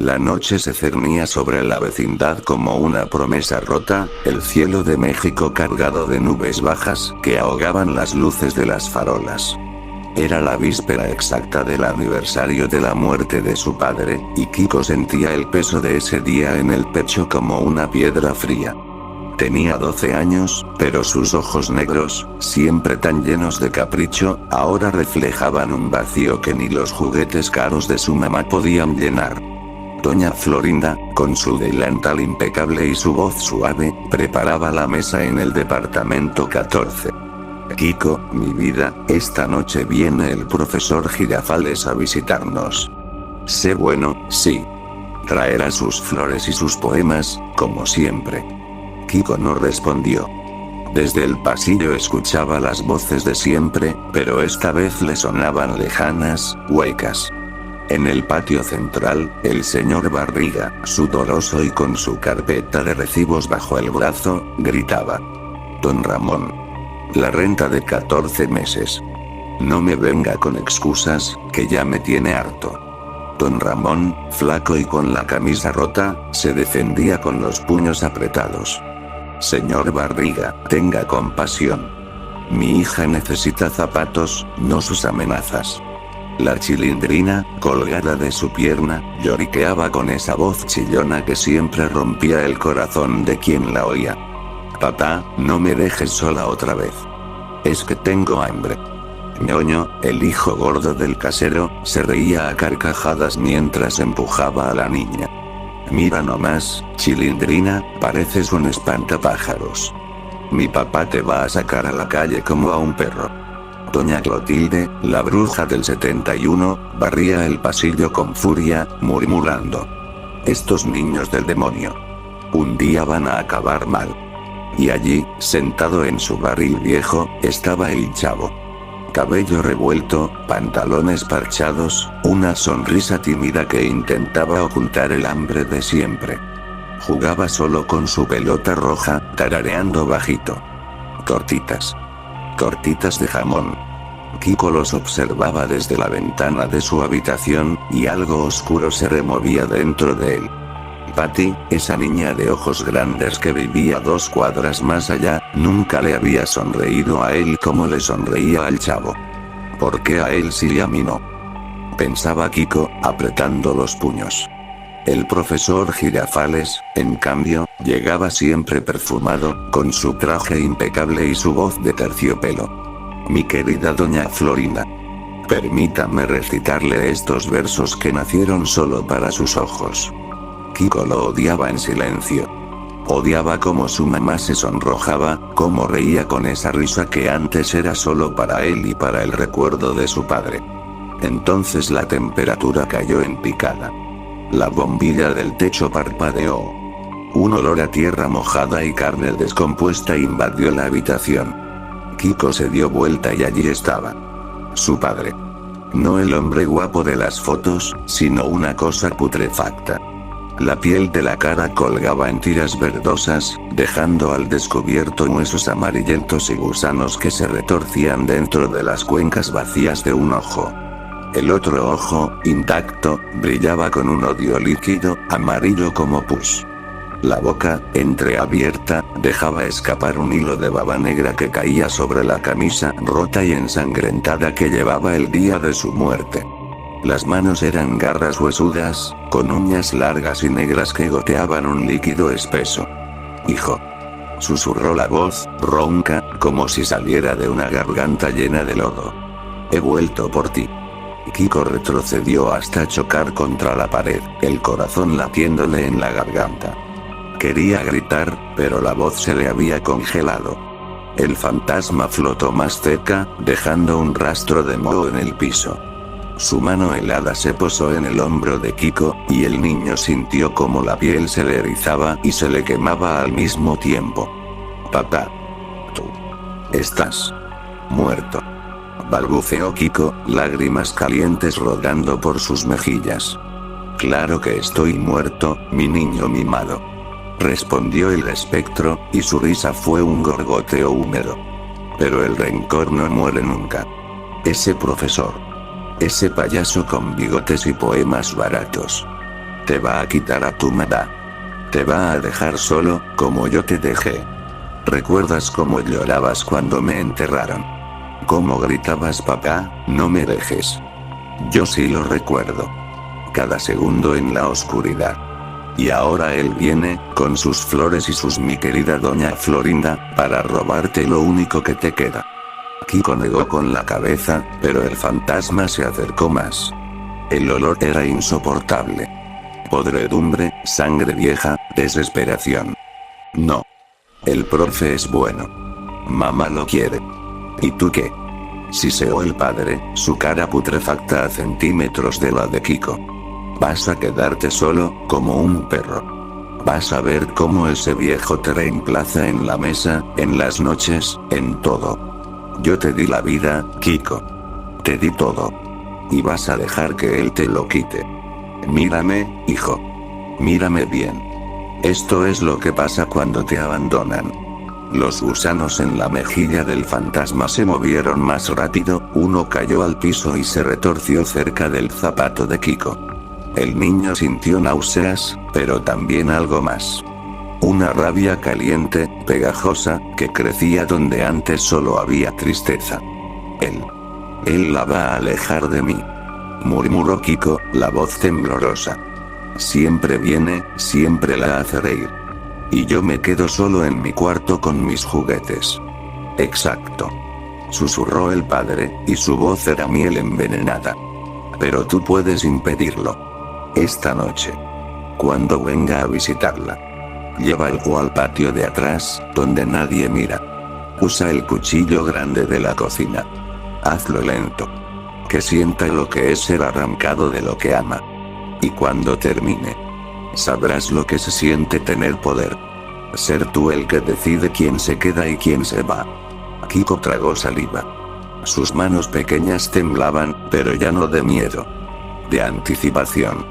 La noche se cernía sobre la vecindad como una promesa rota, el cielo de México cargado de nubes bajas que ahogaban las luces de las farolas. Era la víspera exacta del aniversario de la muerte de su padre, y Kiko sentía el peso de ese día en el pecho como una piedra fría. Tenía 12 años, pero sus ojos negros, siempre tan llenos de capricho, ahora reflejaban un vacío que ni los juguetes caros de su mamá podían llenar. Doña Florinda, con su delantal impecable y su voz suave, preparaba la mesa en el departamento 14. Kiko, mi vida, esta noche viene el profesor Girafales a visitarnos. Sé bueno, sí. Traerá sus flores y sus poemas, como siempre. Kiko no respondió. Desde el pasillo escuchaba las voces de siempre, pero esta vez le sonaban lejanas, huecas. En el patio central, el señor Barriga, sudoroso y con su carpeta de recibos bajo el brazo, gritaba: Don Ramón. La renta de 14 meses. No me venga con excusas, que ya me tiene harto. Don Ramón, flaco y con la camisa rota, se defendía con los puños apretados. Señor Barriga, tenga compasión. Mi hija necesita zapatos, no sus amenazas. La Chilindrina, colgada de su pierna, lloriqueaba con esa voz chillona que siempre rompía el corazón de quien la oía. Papá, no me dejes sola otra vez. Es que tengo hambre. Ñoño, el hijo gordo del casero, se reía a carcajadas mientras empujaba a la niña. Mira nomás, Chilindrina, pareces un espantapájaros. Mi papá te va a sacar a la calle como a un perro. Doña Clotilde, la bruja del 71, barría el pasillo con furia, murmurando: estos niños del demonio. Un día van a acabar mal. Y allí, sentado en su barril viejo, estaba el chavo. Cabello revuelto, pantalones parchados, una sonrisa tímida que intentaba ocultar el hambre de siempre. Jugaba solo con su pelota roja, tarareando bajito: tortitas. Tortitas de jamón. Kiko los observaba desde la ventana de su habitación, y algo oscuro se removía dentro de él. Patty, esa niña de ojos grandes que vivía 2 cuadras más allá, nunca le había sonreído a él como le sonreía al chavo. ¿Por qué a él sí y a mí no? Pensaba Kiko, apretando los puños. El profesor Girafales, en cambio, llegaba siempre perfumado, con su traje impecable y su voz de terciopelo. Mi querida doña Florinda. Permítame recitarle estos versos que nacieron solo para sus ojos. Kiko lo odiaba en silencio. Odiaba cómo su mamá se sonrojaba, cómo reía con esa risa que antes era solo para él y para el recuerdo de su padre. Entonces la temperatura cayó en picada. La bombilla del techo parpadeó. Un olor a tierra mojada y carne descompuesta invadió la habitación. Kiko se dio vuelta y allí estaba su padre. No el hombre guapo de las fotos, sino una cosa putrefacta. La piel de la cara colgaba en tiras verdosas, dejando al descubierto huesos amarillentos y gusanos que se retorcían dentro de las cuencas vacías de un ojo. El otro ojo, intacto, brillaba con un odio líquido, amarillo como pus. La boca, entreabierta, dejaba escapar un hilo de baba negra que caía sobre la camisa rota y ensangrentada que llevaba el día de su muerte. Las manos eran garras huesudas, con uñas largas y negras que goteaban un líquido espeso. Hijo. Susurró la voz, ronca, como si saliera de una garganta llena de lodo. He vuelto por ti. Kiko retrocedió hasta chocar contra la pared, el corazón latiéndole en la garganta. Quería gritar, pero la voz se le había congelado. El fantasma flotó más cerca, dejando un rastro de moho en el piso. Su mano helada se posó en el hombro de Kiko, y el niño sintió como la piel se le erizaba y se le quemaba al mismo tiempo. Papá. Tú. Estás muerto. Balbuceó Kiko, lágrimas calientes rodando por sus mejillas. Claro que estoy muerto, mi niño mimado. Respondió el espectro, y su risa fue un gorgoteo húmedo. Pero el rencor no muere nunca. Ese profesor. Ese payaso con bigotes y poemas baratos. Te va a quitar a tu mamá. Te va a dejar solo, como yo te dejé. ¿Recuerdas cómo llorabas cuando me enterraron? ¿Cómo gritabas papá, no me dejes? Yo sí lo recuerdo. Cada segundo en la oscuridad. Y ahora él viene, con sus flores y sus mi querida doña Florinda, para robarte lo único que te queda. Kiko negó con la cabeza, pero el fantasma se acercó más. El olor era insoportable. Podredumbre, sangre vieja, desesperación. No. El profe es bueno. Mamá lo quiere. ¿Y tú qué? Siseó el padre, su cara putrefacta a centímetros de la de Kiko. Vas a quedarte solo, como un perro. Vas a ver cómo ese viejo te reemplaza en la mesa, en las noches, en todo. Yo te di la vida, Kiko. Te di todo. Y vas a dejar que él te lo quite. Mírame, hijo. Mírame bien. Esto es lo que pasa cuando te abandonan. Los gusanos en la mejilla del fantasma se movieron más rápido, uno cayó al piso y se retorció cerca del zapato de Kiko. El niño sintió náuseas, pero también algo más. Una rabia caliente, pegajosa, que crecía donde antes solo había tristeza. Él la va a alejar de mí. Murmuró Kiko, la voz temblorosa. Siempre viene, siempre la hace reír. Y yo me quedo solo en mi cuarto con mis juguetes. Exacto. Susurró el padre, y su voz era miel envenenada. Pero tú puedes impedirlo. Esta noche. Cuando venga a visitarla. Llévalo al patio de atrás, donde nadie mira. Usa el cuchillo grande de la cocina. Hazlo lento. Que sienta lo que es ser arrancado de lo que ama. Y cuando termine, sabrás lo que se siente tener poder. Ser tú el que decide quién se queda y quién se va. Kiko tragó saliva. Sus manos pequeñas temblaban, pero ya no de miedo. De anticipación.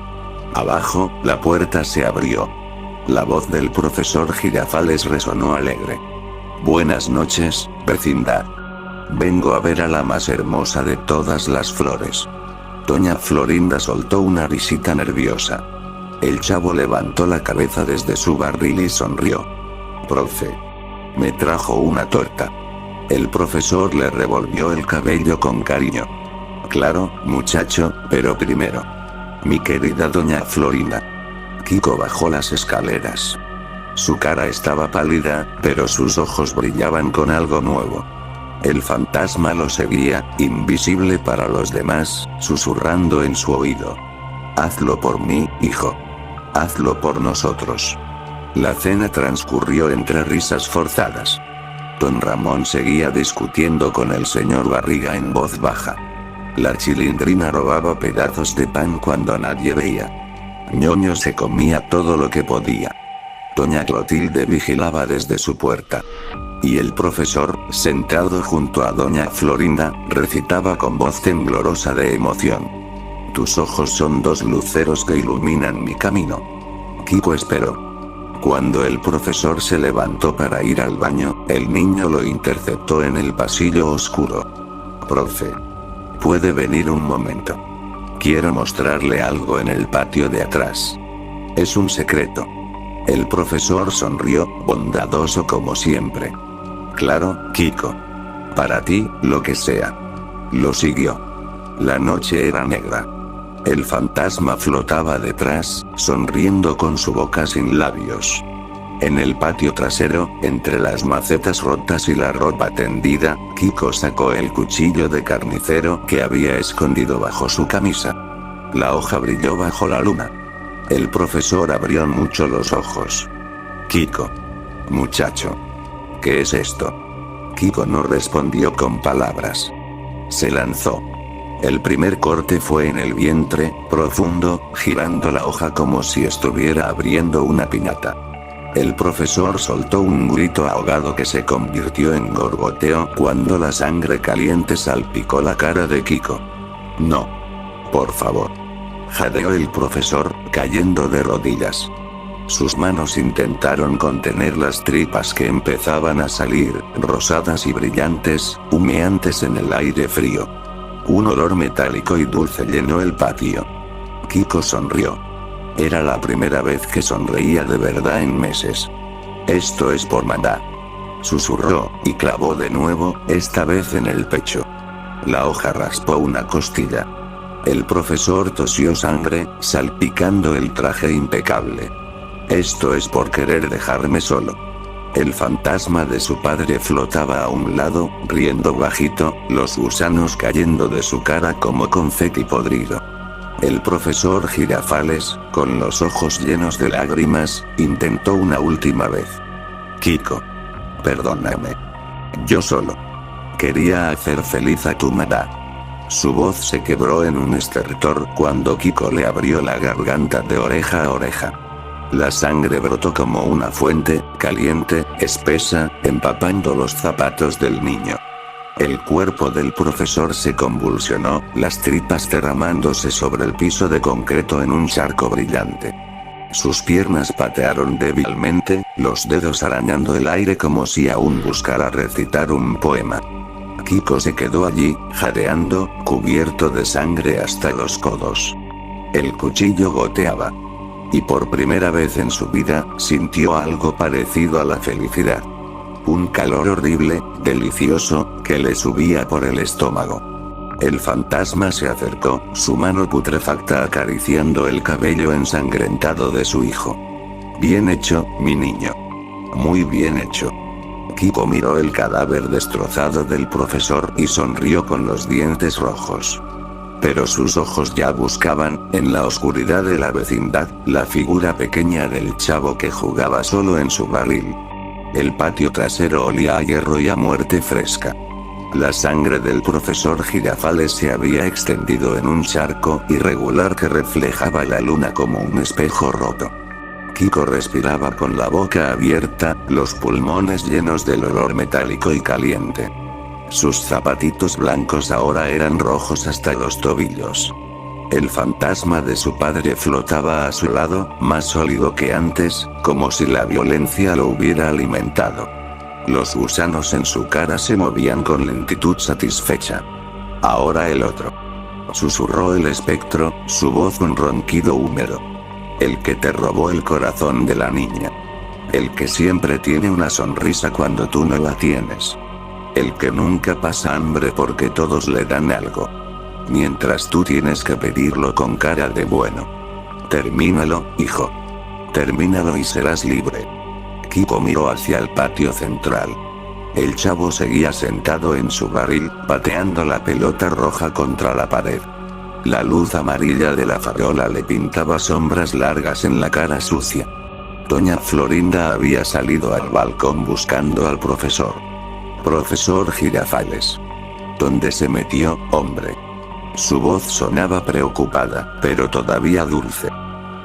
Abajo, la puerta se abrió. La voz del profesor Girafales resonó alegre. Buenas noches, vecindad. Vengo a ver a la más hermosa de todas las flores. Doña Florinda soltó una risita nerviosa. El chavo levantó la cabeza desde su barril y sonrió. Profe. Me trajo una torta. El profesor le revolvió el cabello con cariño. Claro, muchacho, pero primero. Mi querida doña Florinda. Kiko bajó las escaleras. Su cara estaba pálida, pero sus ojos brillaban con algo nuevo. El fantasma lo seguía, invisible para los demás, susurrando en su oído. Hazlo por mí, hijo. Hazlo por nosotros. La cena transcurrió entre risas forzadas. Don Ramón seguía discutiendo con el señor Barriga en voz baja. La Chilindrina robaba pedazos de pan cuando nadie veía. Ñoño se comía todo lo que podía. Doña Clotilde vigilaba desde su puerta. Y el profesor, sentado junto a doña Florinda, recitaba con voz temblorosa de emoción. Tus ojos son dos luceros que iluminan mi camino. Kiko esperó. Cuando el profesor se levantó para ir al baño, el niño lo interceptó en el pasillo oscuro. Profe. ¿Puede venir un momento? Quiero mostrarle algo en el patio de atrás. Es un secreto. El profesor sonrió, bondadoso como siempre. Claro, Kiko. Para ti, lo que sea. Lo siguió. La noche era negra. El fantasma flotaba detrás, sonriendo con su boca sin labios. En el patio trasero, entre las macetas rotas y la ropa tendida, Kiko sacó el cuchillo de carnicero que había escondido bajo su camisa. La hoja brilló bajo la luna. El profesor abrió mucho los ojos. Kiko. Muchacho. ¿Qué es esto? Kiko no respondió con palabras. Se lanzó. El primer corte fue en el vientre, profundo, girando la hoja como si estuviera abriendo una piñata. El profesor soltó un grito ahogado que se convirtió en gorgoteo cuando la sangre caliente salpicó la cara de Kiko. No. Por favor. Jadeó el profesor, cayendo de rodillas. Sus manos intentaron contener las tripas que empezaban a salir, rosadas y brillantes, humeantes en el aire frío. Un olor metálico y dulce llenó el patio. Kiko sonrió. Era la primera vez que sonreía de verdad en meses. Esto es por Manda. Susurró, y clavó de nuevo, esta vez en el pecho. La hoja raspó una costilla. El profesor tosió sangre, salpicando el traje impecable. Esto es por querer dejarme solo. El fantasma de su padre flotaba a un lado, riendo bajito, los gusanos cayendo de su cara como confeti podrido. El profesor Girafales, con los ojos llenos de lágrimas, intentó una última vez. Kiko. Perdóname. Yo solo quería hacer feliz a tu mamá. Su voz se quebró en un estertor cuando Kiko le abrió la garganta de oreja a oreja. La sangre brotó como una fuente, caliente, espesa, empapando los zapatos del niño. El cuerpo del profesor se convulsionó, las tripas derramándose sobre el piso de concreto en un charco brillante. Sus piernas patearon débilmente, los dedos arañando el aire como si aún buscara recitar un poema. Kiko se quedó allí, jadeando, cubierto de sangre hasta los codos. El cuchillo goteaba. Y por primera vez en su vida, sintió algo parecido a la felicidad. Un calor horrible, delicioso, que le subía por el estómago. El fantasma se acercó, su mano putrefacta acariciando el cabello ensangrentado de su hijo. Bien hecho, mi niño. Muy bien hecho. Kiko miró el cadáver destrozado del profesor y sonrió con los dientes rojos. Pero sus ojos ya buscaban, en la oscuridad de la vecindad, la figura pequeña del chavo que jugaba solo en su barril. El patio trasero olía a hierro y a muerte fresca. La sangre del profesor Girafales se había extendido en un charco irregular que reflejaba la luna como un espejo roto. Kiko respiraba con la boca abierta, los pulmones llenos del olor metálico y caliente. Sus zapatitos blancos ahora eran rojos hasta los tobillos. El fantasma de su padre flotaba a su lado, más sólido que antes, como si la violencia lo hubiera alimentado. Los gusanos en su cara se movían con lentitud satisfecha. Ahora el otro. Susurró el espectro, su voz un ronquido húmedo. El que te robó el corazón de la niña. El que siempre tiene una sonrisa cuando tú no la tienes. El que nunca pasa hambre porque todos le dan algo. Mientras tú tienes que pedirlo con cara de bueno. Termínalo, hijo. Termínalo y serás libre. Kiko miró hacia el patio central. El chavo seguía sentado en su barril, pateando la pelota roja contra la pared. La luz amarilla de la farola le pintaba sombras largas en la cara sucia. Doña Florinda había salido al balcón buscando al profesor. Profesor Girafales. ¿Dónde se metió, hombre? Su voz sonaba preocupada, pero todavía dulce.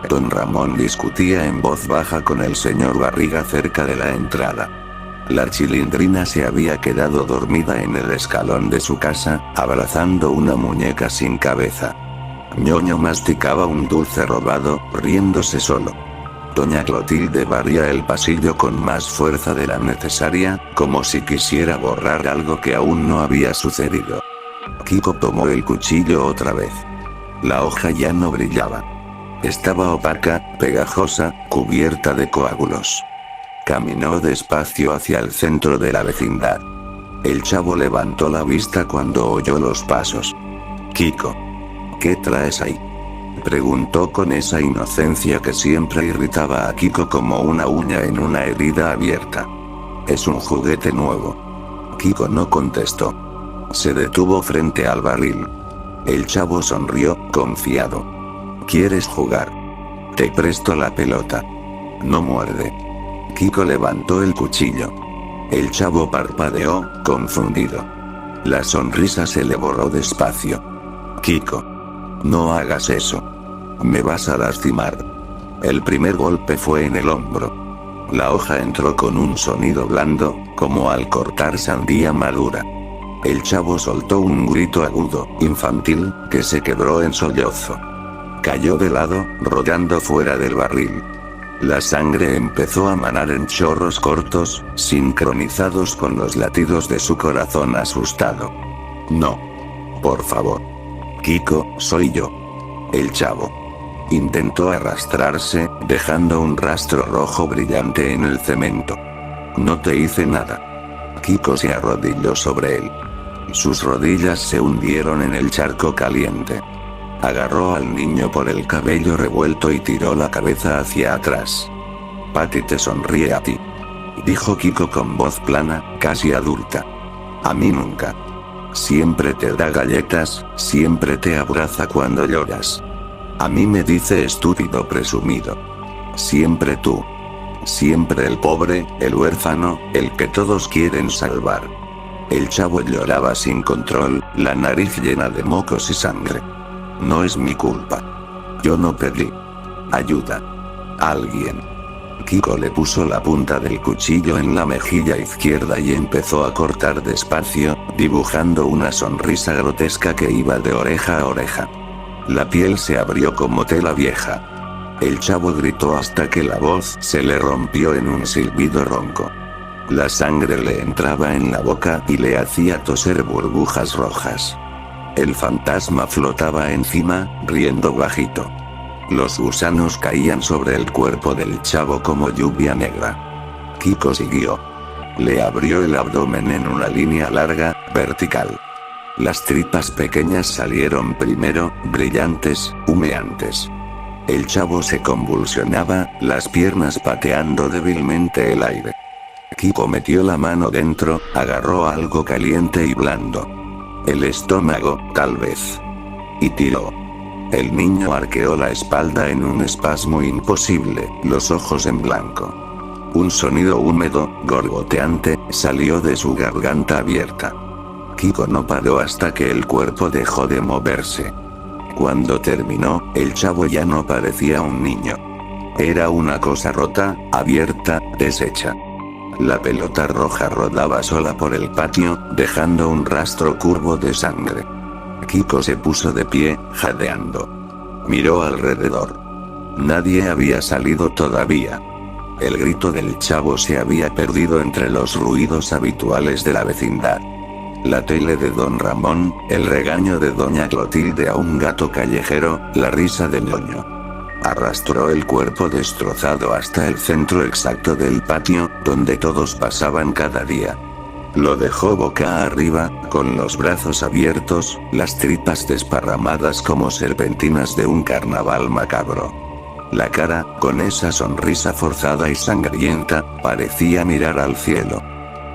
Don Ramón discutía en voz baja con el señor Barriga cerca de la entrada. La Chilindrina se había quedado dormida en el escalón de su casa, abrazando una muñeca sin cabeza. Ñoño masticaba un dulce robado, riéndose solo. Doña Clotilde barría el pasillo con más fuerza de la necesaria, como si quisiera borrar algo que aún no había sucedido. Kiko tomó el cuchillo otra vez. La hoja ya no brillaba. Estaba opaca, pegajosa, cubierta de coágulos. Caminó despacio hacia el centro de la vecindad. El chavo levantó la vista cuando oyó los pasos. Kiko. ¿Qué traes ahí? Preguntó con esa inocencia que siempre irritaba a Kiko como una uña en una herida abierta. Es un juguete nuevo. Kiko no contestó. Se detuvo frente al barril. El chavo sonrió, confiado. ¿Quieres jugar? Te presto la pelota. No muerde. Kiko levantó el cuchillo. El chavo parpadeó, confundido. La sonrisa se le borró despacio. Kiko. No hagas eso. Me vas a lastimar. El primer golpe fue en el hombro. La hoja entró con un sonido blando, como al cortar sandía madura. El chavo soltó un grito agudo, infantil, que se quebró en sollozo. Cayó de lado, rodando fuera del barril. La sangre empezó a manar en chorros cortos, sincronizados con los latidos de su corazón asustado. No. Por favor. Kiko, soy yo. El chavo. Intentó arrastrarse, dejando un rastro rojo brillante en el cemento. No te hice nada. Kiko se arrodilló sobre él. Sus rodillas se hundieron en el charco caliente. Agarró al niño por el cabello revuelto y tiró la cabeza hacia atrás. Patty te sonríe a ti, dijo Kiko con voz plana, casi adulta. A mí nunca. Siempre te da galletas, siempre te abraza cuando lloras. A mí me dice estúpido presumido. Siempre tú. Siempre el pobre, el huérfano, el que todos quieren salvar. El chavo lloraba sin control, la nariz llena de mocos y sangre. No es mi culpa. Yo no pedí ayuda. Alguien. Kiko le puso la punta del cuchillo en la mejilla izquierda y empezó a cortar despacio, dibujando una sonrisa grotesca que iba de oreja a oreja. La piel se abrió como tela vieja. El chavo gritó hasta que la voz se le rompió en un silbido ronco. La sangre le entraba en la boca y le hacía toser burbujas rojas. El fantasma flotaba encima, riendo bajito. Los gusanos caían sobre el cuerpo del chavo como lluvia negra. Kiko siguió. Le abrió el abdomen en una línea larga, vertical. Las tripas pequeñas salieron primero, brillantes, humeantes. El chavo se convulsionaba, las piernas pateando débilmente el aire. Kiko metió la mano dentro, agarró algo caliente y blando. El estómago, tal vez. Y tiró. El niño arqueó la espalda en un espasmo imposible, los ojos en blanco. Un sonido húmedo, gorgoteante, salió de su garganta abierta. Kiko no paró hasta que el cuerpo dejó de moverse. Cuando terminó, el chavo ya no parecía un niño. Era una cosa rota, abierta, deshecha. La pelota roja rodaba sola por el patio, dejando un rastro curvo de sangre. Kiko se puso de pie, jadeando. Miró alrededor. Nadie había salido todavía. El grito del chavo se había perdido entre los ruidos habituales de la vecindad. La tele de Don Ramón, el regaño de Doña Clotilde a un gato callejero, la risa de ñoño. Arrastró el cuerpo destrozado hasta el centro exacto del patio, donde todos pasaban cada día. Lo dejó boca arriba, con los brazos abiertos, las tripas desparramadas como serpentinas de un carnaval macabro. La cara, con esa sonrisa forzada y sangrienta, parecía mirar al cielo.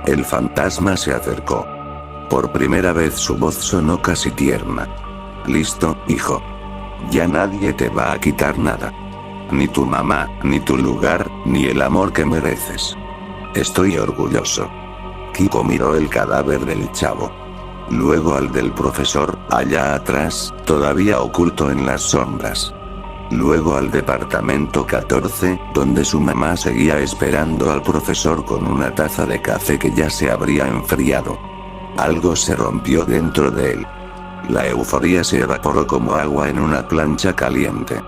El fantasma se acercó. Por primera vez su voz sonó casi tierna. Listo, hijo. Ya nadie te va a quitar nada. Ni tu mamá, ni tu lugar, ni el amor que mereces. Estoy orgulloso. Kiko miró el cadáver del chavo. Luego al del profesor, allá atrás, todavía oculto en las sombras. Luego al departamento 14, donde su mamá seguía esperando al profesor con una taza de café que ya se habría enfriado. Algo se rompió dentro de él. La euforía se evaporó como agua en una plancha caliente.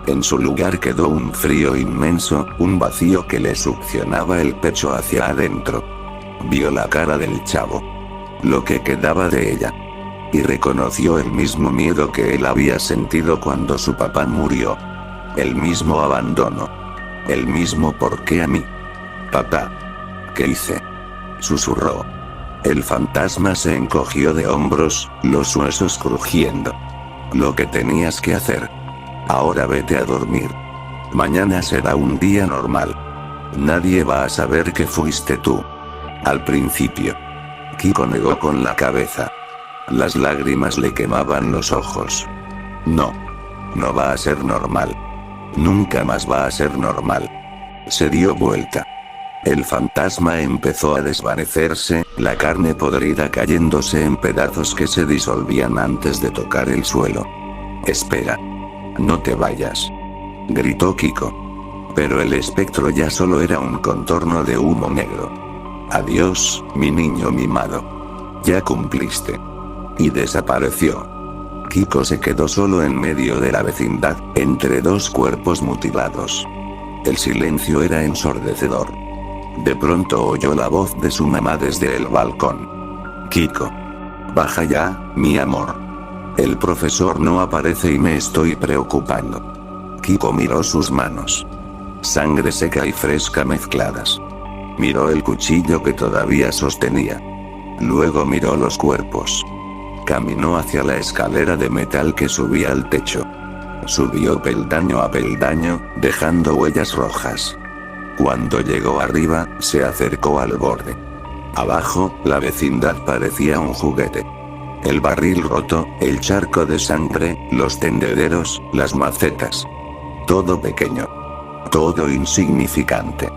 En su lugar quedó un frío inmenso, un vacío que le succionaba el pecho hacia adentro. Vio la cara del chavo. Lo que quedaba de ella. Y reconoció el mismo miedo que él había sentido cuando su papá murió. El mismo abandono. El mismo ¿por qué a mí? Papá. ¿Qué hice? Susurró. El fantasma se encogió de hombros, los huesos crujiendo. Lo que tenías que hacer. Ahora vete a dormir. Mañana será un día normal. Nadie va a saber que fuiste tú. Al principio. Kiko negó con la cabeza. Las lágrimas le quemaban los ojos. No. No va a ser normal. Nunca más va a ser normal. Se dio vuelta. El fantasma empezó a desvanecerse, la carne podrida cayéndose en pedazos que se disolvían antes de tocar el suelo. Espera. No te vayas. Gritó Kiko. Pero el espectro ya solo era un contorno de humo negro. Adiós, mi niño mimado. Ya cumpliste. Y desapareció. Kiko se quedó solo en medio de la vecindad, entre dos cuerpos mutilados. El silencio era ensordecedor. De pronto oyó la voz de su mamá desde el balcón. Kiko. Baja ya, mi amor. El profesor no aparece y me estoy preocupando. Kiko miró sus manos. Sangre seca y fresca mezcladas. Miró el cuchillo que todavía sostenía. Luego miró los cuerpos. Caminó hacia la escalera de metal que subía al techo. Subió peldaño a peldaño, dejando huellas rojas. Cuando llegó arriba, se acercó al borde. Abajo, la vecindad parecía un juguete. El barril roto, el charco de sangre, los tendederos, las macetas. Todo pequeño. Todo insignificante.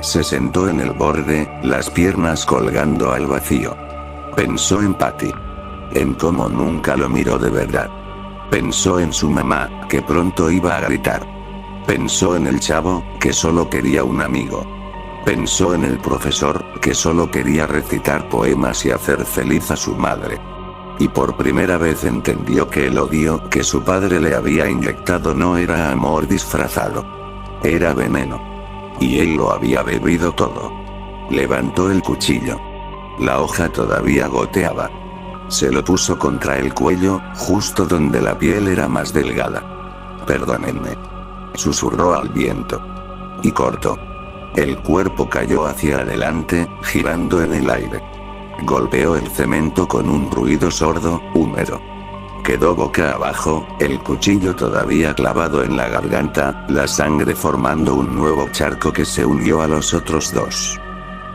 Se sentó en el borde, las piernas colgando al vacío. Pensó en Patty. En cómo nunca lo miró de verdad. Pensó en su mamá, que pronto iba a gritar. Pensó en el chavo, que solo quería un amigo. Pensó en el profesor, que solo quería recitar poemas y hacer feliz a su madre. Y por primera vez entendió que el odio que su padre le había inyectado no era amor disfrazado. Era veneno. Y él lo había bebido todo. Levantó el cuchillo. La hoja todavía goteaba. Se lo puso contra el cuello, justo donde la piel era más delgada. Perdónenme. Susurró al viento. Y cortó. El cuerpo cayó hacia adelante, girando en el aire. Golpeó el cemento con un ruido sordo, húmedo. Quedó boca abajo, el cuchillo todavía clavado en la garganta, la sangre formando un nuevo charco que se unió a los otros dos.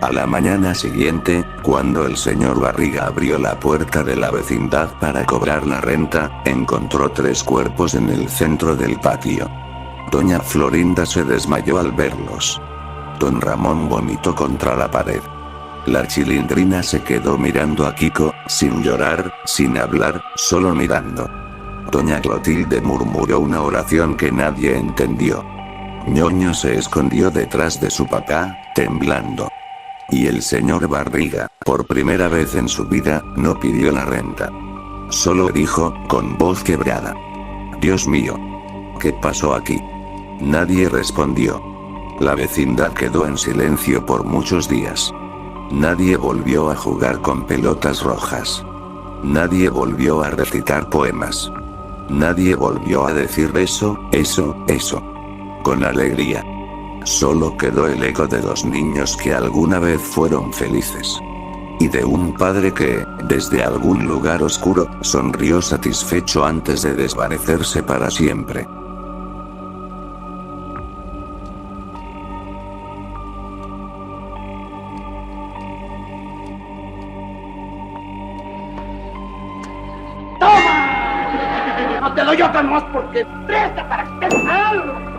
A la mañana siguiente, cuando el señor Barriga abrió la puerta de la vecindad para cobrar la renta, encontró 3 cuerpos en el centro del patio. Doña Florinda se desmayó al verlos. Don Ramón vomitó contra la pared. La Chilindrina se quedó mirando a Kiko, sin llorar, sin hablar, solo mirando. Doña Clotilde murmuró una oración que nadie entendió. Ñoño se escondió detrás de su papá, temblando. Y el señor Barriga, por primera vez en su vida, no pidió la renta. Solo dijo, con voz quebrada: Dios mío. ¿Qué pasó aquí? Nadie respondió. La vecindad quedó en silencio por muchos días. Nadie volvió a jugar con pelotas rojas. Nadie volvió a recitar poemas. Nadie volvió a decir eso, con alegría. Solo quedó el eco de 2 niños que alguna vez fueron felices. Y de un padre que, desde algún lugar oscuro, sonrió satisfecho antes de desvanecerse para siempre. ¡Toma! No te doy otra más porque presta para que te salgo.